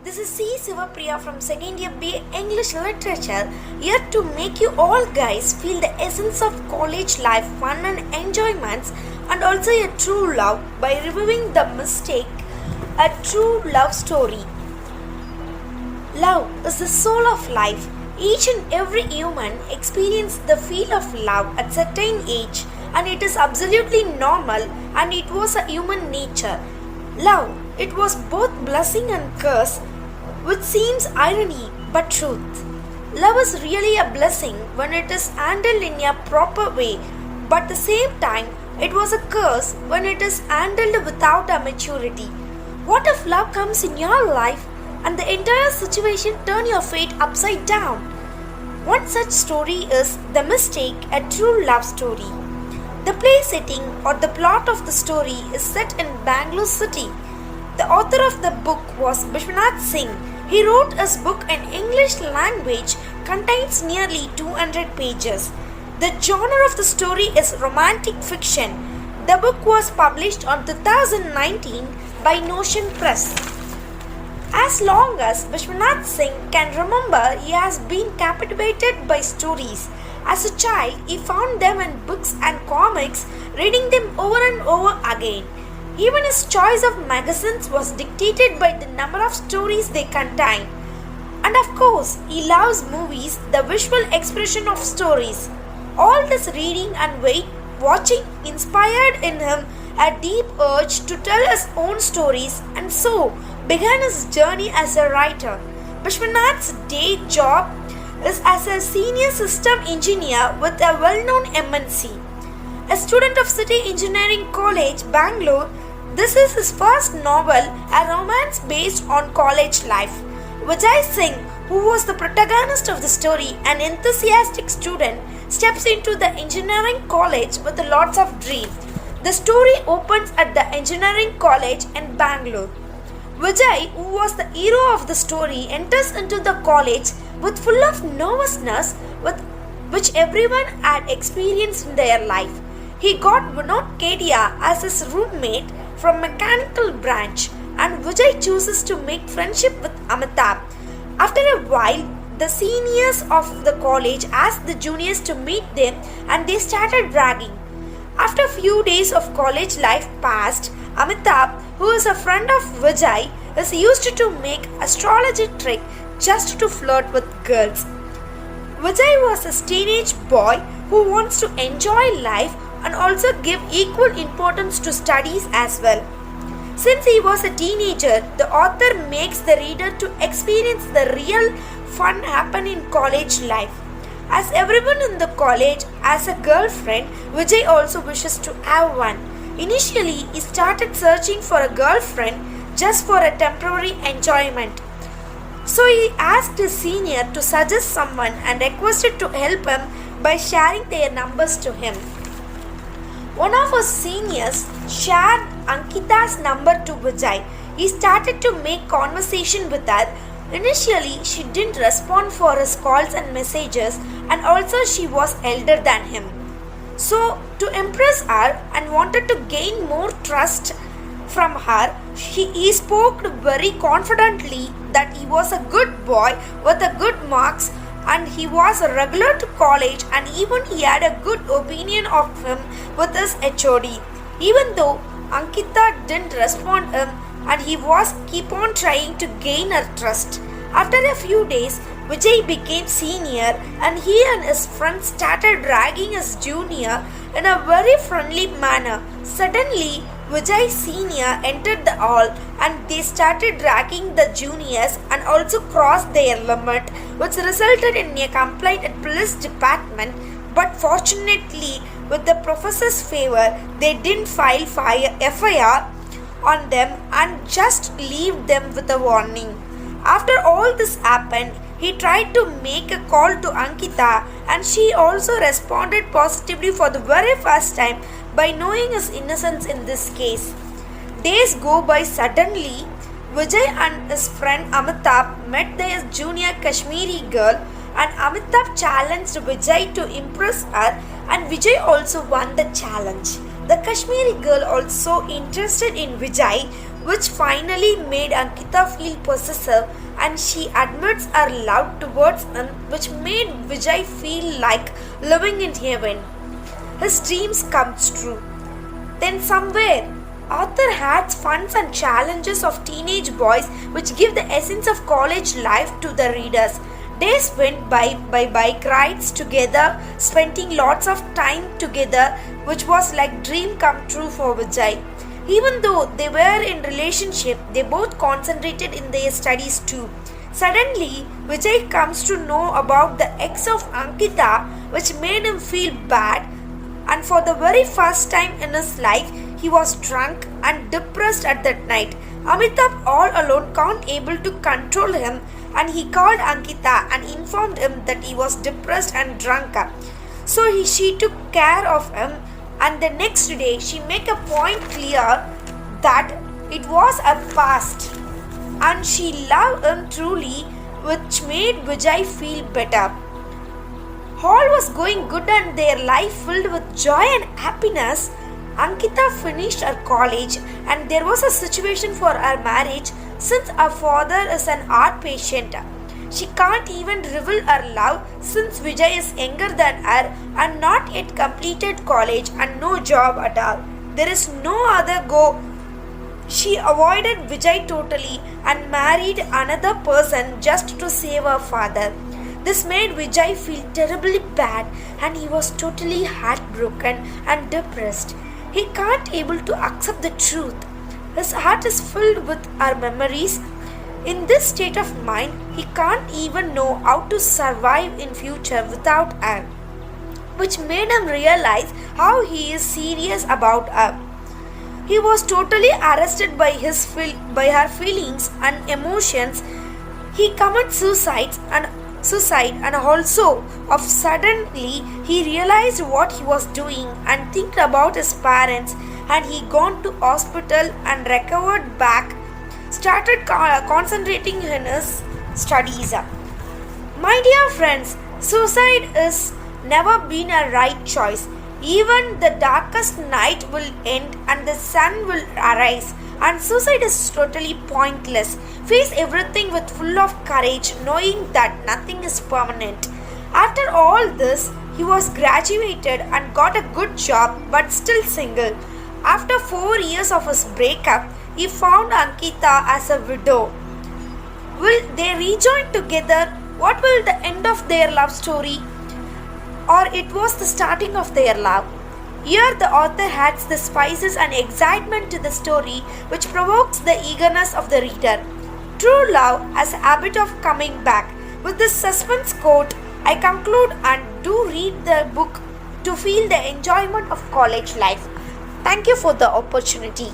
This is C.Sivapriya from second year B.A.English literature, here to make you all guys feel the essence of college life, fun and enjoyments, and also a true love by reviewing The Mistake, a true love story. Love is the soul of life. Each and every human experiences the feel of love at certain age, and it is absolutely normal, and it was a human nature. Love, it was both blessing and curse, which seems irony but truth. Love is really a blessing when it is handled in a proper way, but at the same time, it was a curse when it is handled without a maturity. What if love comes in your life and the entire situation turn your fate upside down? One such story is The Mistake, a true love story. The play setting or the plot of the story is set in Bangalore city. The author of the book was Bishwanath Singh. He wrote his book in English language, contains nearly 200 pages. The genre of the story is romantic fiction. The book was published on 2019 by Notion Press. As long as Bishwanath Singh can remember, he has been captivated by stories. As a child, he found them in books and comics, reading them over and over again. Even his choice of magazines was dictated by the number of stories they contain. And of course, he loves movies, the visual expression of stories. All this reading and watching inspired in him a deep urge to tell his own stories, and so began his journey as a writer. Bishwanath's day job is as a senior system engineer with a well-known MNC. A student of City Engineering College, Bangalore, this is his first novel, a romance based on college life. Vijay Singh, who was the protagonist of the story, an enthusiastic student, steps into the engineering college with lots of dreams. The story opens at the engineering college in Bangalore. Vijay, who was the hero of the story, enters into the college with full of nervousness which everyone had experienced in their life. He got Vinod Kedia as his roommate from mechanical branch, and Vijay chooses to make friendship with Amitabh. After a while, the seniors of the college asked the juniors to meet them, and they started ragging. After a few days of college life passed, Amitabh, who is a friend of Vijay, is used to make astrology trick just to flirt with girls. Vijay was a teenage boy who wants to enjoy life and also give equal importance to studies as well. Since he was a teenager, the author makes the reader to experience the real fun happen in college life. As everyone in the college has a girlfriend, Vijay also wishes to have one. Initially, he started searching for a girlfriend just for a temporary enjoyment. So he asked his senior to suggest someone and requested to help him by sharing their numbers to him. One of his seniors shared Ankita's number to Vijay. He started to make conversation with her. Initially, she didn't respond for his calls and messages, and also she was elder than him. So, to impress her and wanted to gain more trust from her, he spoke very confidently that he was a good boy with a good marks, and he was a regular to college, and even he had a good opinion of him with his HOD. Even though Ankita didn't respond him, and he was keep on trying to gain her trust. After a few days, Vijay became senior, and he and his friends started ragging his junior in a very friendly manner. Suddenly, Vijay Senior entered the hall, and they started ragging the juniors and also crossed their limit, which resulted in a complaint at police department. But fortunately, with the professor's favor, they didn't file FIR on them and just leave them with a warning. After all this happened, he tried to make a call to Ankita, and she also responded positively for the very first time by knowing his innocence in this case. Days go by. Suddenly, Vijay and his friend Amitabh met their junior Kashmiri girl, and Amitabh challenged Vijay to impress her, and Vijay also won the challenge. The Kashmiri girl also interested in Vijay, which finally made Ankita feel possessive, and she admits her love towards him, which made Vijay feel like living in heaven. His dreams come true. Then somewhere, author adds fun and challenges of teenage boys which give the essence of college life to the readers. Days went by bike rides together, spending lots of time together, which was like dream come true for Vijay. Even though they were in relationship, they both concentrated in their studies too. Suddenly, Vijay comes to know about the ex of Ankita, which made him feel bad, and for the very first time in his life, he was drunk and depressed at that night. Amitabh all alone can't able to control him, and he called Ankita and informed him that he was depressed and drunk. So she took care of him, and the next day she make a point clear that it was a past and she loved him truly, which made Vijay feel better. All was going good and their life filled with joy and happiness. Ankita finished her college and there was a situation for her marriage since her father is an art patient. She can't even reveal her love since Vijay is younger than her and not yet completed college and no job at all. There is no other go. She avoided Vijay totally and married another person just to save her father. This made Vijay feel terribly bad and he was totally heartbroken and depressed. He can't able to accept the truth. His heart is filled with her memories. In this state of mind, he can't even know how to survive in future without her, which made him realize how he is serious about her. He was totally arrested by her feelings and emotions. He commits suicide and also of suddenly he realized what he was doing and think about his parents, and he gone to hospital and recovered back, started concentrating in his studies. My dear friends, suicide is never been a right choice. Even the darkest night will end and the sun will arise, and suicide is totally pointless. Face everything with full of courage, knowing that nothing is permanent. After all this, he was graduated and got a good job but still single. After 4 years of his breakup, he found Ankita as a widow. Will they rejoin together? What will the end of their love story? Or it was the starting of their love? Here the author adds the spices and excitement to the story, which provokes the eagerness of the reader. True love has a habit of coming back. With this suspense quote, I conclude and do read the book to feel the enjoyment of college life. Thank you for the opportunity.